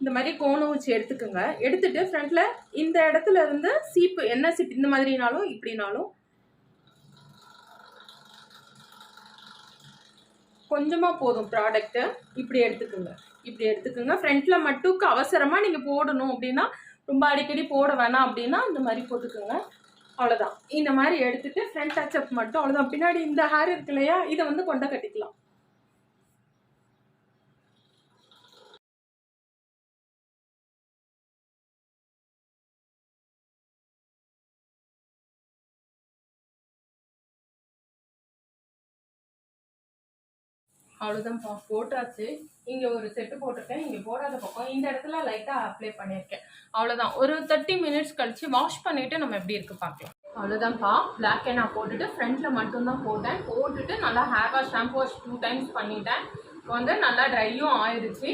இந்த மாதிரி கோணம் வச்சு எடுத்துக்கோங்க. எடுத்துட்டு ஃப்ரண்ட்ல இந்த இடத்துல இருந்து சீப்பு, என்ன சீப்பு இந்த மாதிரினாலும் இப்படினாலும் கொஞ்சமா போதும் ப்ராடக்ட். இப்படி எடுத்துக்கோங்க, இப்படி எடுத்துக்கோங்க. ஃப்ரண்ட்ல மட்டும் அவசரமா நீங்க போடணும் அப்படின்னா, ரொம்ப அடிக்கடி போட வேணாம் அப்படின்னா இந்த மாதிரி போட்டுக்கோங்க. அவ்வளோதான். இந்த மாதிரி எடுத்துட்டு ஃப்ரண்ட் டச்சப் மட்டும் அவ்வளோதான். பின்னாடி இந்த ஹேர் இருக்கு இல்லையா, இதை வந்து கொண்டை கட்டிக்கலாம். அவ்வளோதான்ப்பா, போட்டாச்சு. இங்கே ஒரு செட்டு போட்டிருக்கேன், இங்கே போடாத பக்கம் இந்த இடத்துல லைட்டாக அப்ளை பண்ணியிருக்கேன். அவ்வளோதான். ஒரு 30 மினிட்ஸ் கழிச்சு வாஷ் பண்ணிவிட்டு நம்ம எப்படி இருக்குது பார்க்கலாம். அவ்வளோதான்ப்பா, பிளாக் நான் போட்டுட்டு ஃப்ரண்ட்டில் மட்டும்தான் போட்டேன். போட்டுட்டு நல்லா hair wash, shampoo wash 2 times பண்ணிட்டேன். இப்போ வந்து நல்லா ட்ரையும் ஆயிடுச்சு.